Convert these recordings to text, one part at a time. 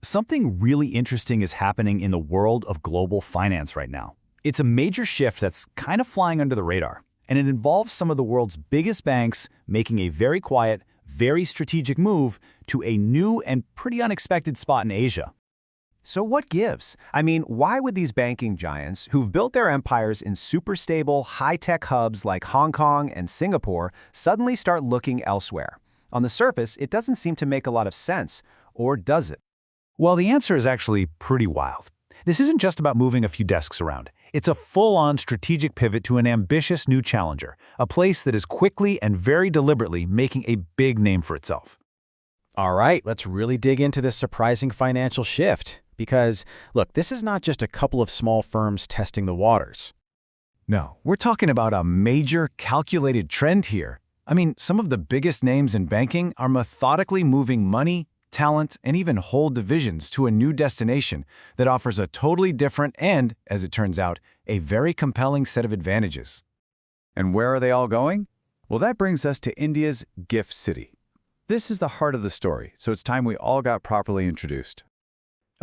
Something really interesting is happening in the world of global finance right now. It's a major shift that's kind of flying under the radar, and it involves some of the world's biggest banks making a very quiet, very strategic move to a new and pretty unexpected spot in Asia. So what gives? I mean, why would these banking giants, who've built their empires in super stable, high-tech hubs like Hong Kong and Singapore, suddenly start looking elsewhere? On the surface, it doesn't seem to make a lot of sense, or does it? Well, the answer is actually pretty wild. This isn't just about moving a few desks around. It's a full-on strategic pivot to an ambitious new challenger, a place that is quickly and very deliberately making a big name for itself. All right, let's really dig into this surprising financial shift. Because, look, this is not just a couple of small firms testing the waters. No, we're talking about a major, calculated trend here. I mean, some of the biggest names in banking are methodically moving money, talent, and even whole divisions to a new destination that offers a totally different and, as it turns out, a very compelling set of advantages. And where are they all going? Well, that brings us to India's GIFT City. This is the heart of the story, so it's time we all got properly introduced.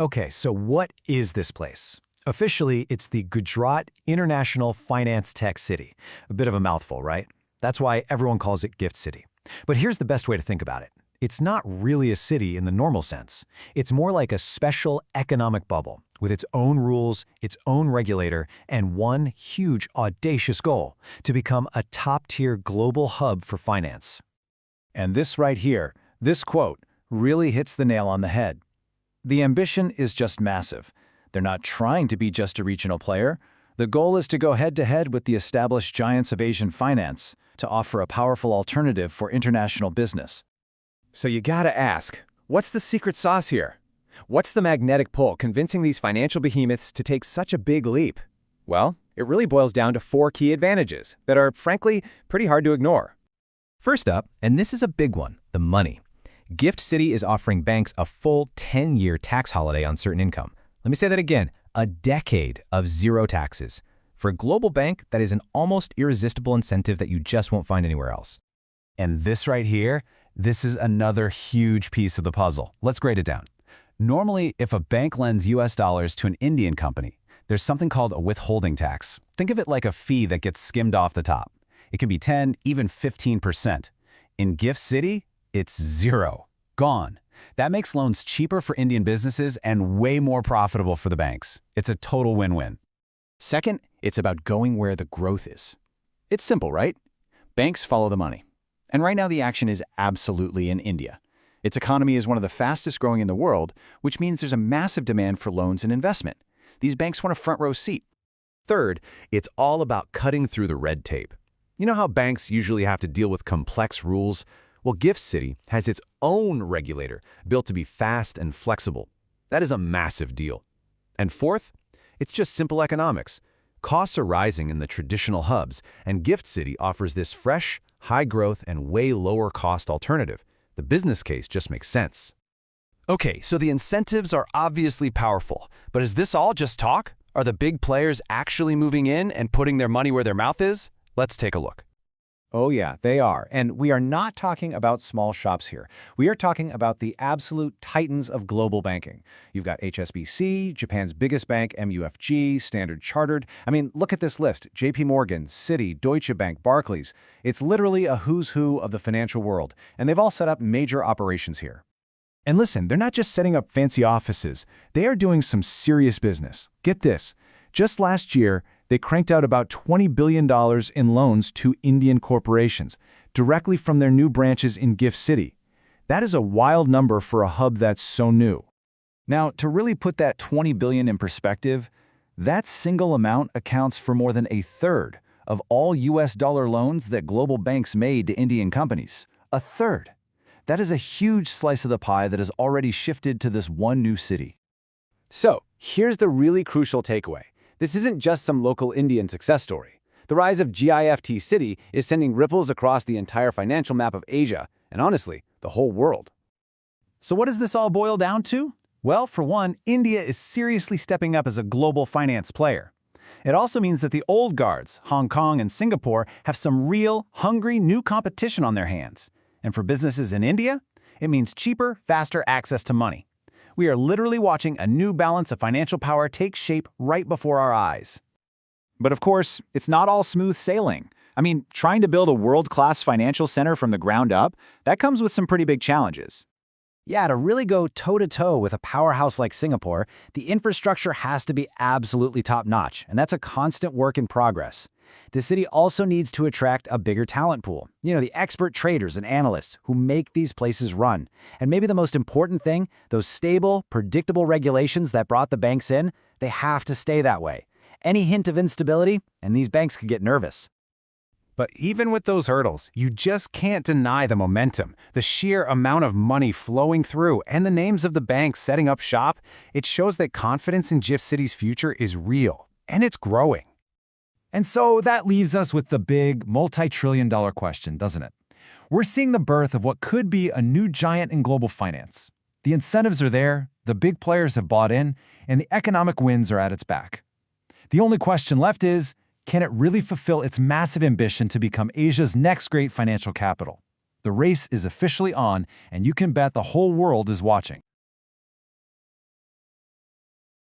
Okay, so what is this place? Officially, it's the Gujarat International Finance Tech City. A bit of a mouthful, right? That's why everyone calls it GIFT City. But here's the best way to think about it. It's not really a city in the normal sense. It's more like a special economic bubble with its own rules, its own regulator, and one huge, audacious goal: to become a top-tier global hub for finance. And this right here, this quote, really hits the nail on the head. The ambition is just massive. They're not trying to be just a regional player. The goal is to go head-to-head with the established giants of Asian finance to offer a powerful alternative for international business. So you gotta ask, what's the secret sauce here? What's the magnetic pull convincing these financial behemoths to take such a big leap? Well, it really boils down to 4 key advantages that are, frankly, pretty hard to ignore. First up, and this is a big one, the money. GIFT City is offering banks a full 10-year tax holiday on certain income. Let me say that again, a decade of zero taxes. For a global bank, that is an almost irresistible incentive that you just won't find anywhere else. And this right here, this is another huge piece of the puzzle. Let's grade it down. Normally, if a bank lends US dollars to an Indian company, there's something called a withholding tax. Think of it like a fee that gets skimmed off the top. It can be 10, even 15%. In GIFT City, it's zero. Gone. That makes loans cheaper for Indian businesses and way more profitable for the banks. It's a total win-win. Second, it's about going where the growth is. It's simple, right? Banks follow the money. And right now the action is absolutely in India. Its economy is one of the fastest growing in the world, which means there's a massive demand for loans and investment. These banks want a front row seat. Third, it's all about cutting through the red tape. You know how banks usually have to deal with complex rules? Well, GIFT City has its own regulator built to be fast and flexible. That is a massive deal. And fourth, it's just simple economics. Costs are rising in the traditional hubs, and GIFT City offers this fresh, high-growth, and way lower-cost alternative. The business case just makes sense. Okay, so the incentives are obviously powerful, but is this all just talk? Are the big players actually moving in and putting their money where their mouth is? Let's take a look. Oh yeah, they are. And we are not talking about small shops here. We are talking about the absolute titans of global banking. You've got HSBC, Japan's biggest bank, MUFG, Standard Chartered. I mean, look at this list. JP Morgan, Citi, Deutsche Bank, Barclays. It's literally a who's who of the financial world, and they've all set up major operations here. And listen, they're not just setting up fancy offices. They are doing some serious business. Get this. Just last year, they cranked out about $20 billion in loans to Indian corporations, directly from their new branches in GIFT City. That is a wild number for a hub that's so new. Now, to really put that $20 billion in perspective, that single amount accounts for more than a third of all US dollar loans that global banks made to Indian companies. A third. That is a huge slice of the pie that has already shifted to this one new city. So, here's the really crucial takeaway. This isn't just some local Indian success story. The rise of GIFT City is sending ripples across the entire financial map of Asia, and honestly, the whole world. So what does this all boil down to? Well, for one, India is seriously stepping up as a global finance player. It also means that the old guards, Hong Kong and Singapore, have some real, hungry, new competition on their hands. And for businesses in India, it means cheaper, faster access to money. We are literally watching a new balance of financial power take shape right before our eyes. But of course, it's not all smooth sailing. I mean, trying to build a world-class financial center from the ground up, that comes with some pretty big challenges. Yeah, to really go toe-to-toe with a powerhouse like Singapore, the infrastructure has to be absolutely top-notch, and that's a constant work in progress. The city also needs to attract a bigger talent pool. The expert traders and analysts who make these places run. And maybe the most important thing, those stable, predictable regulations that brought the banks in, they have to stay that way. Any hint of instability, and these banks could get nervous. But even with those hurdles, you just can't deny the momentum, the sheer amount of money flowing through, and the names of the banks setting up shop. It shows that confidence in GIFT City's future is real, and it's growing. And so that leaves us with the big, multi-trillion-dollar question, doesn't it? We're seeing the birth of what could be a new giant in global finance. The incentives are there, the big players have bought in, and the economic winds are at its back. The only question left is, can it really fulfill its massive ambition to become Asia's next great financial capital? The race is officially on, and you can bet the whole world is watching.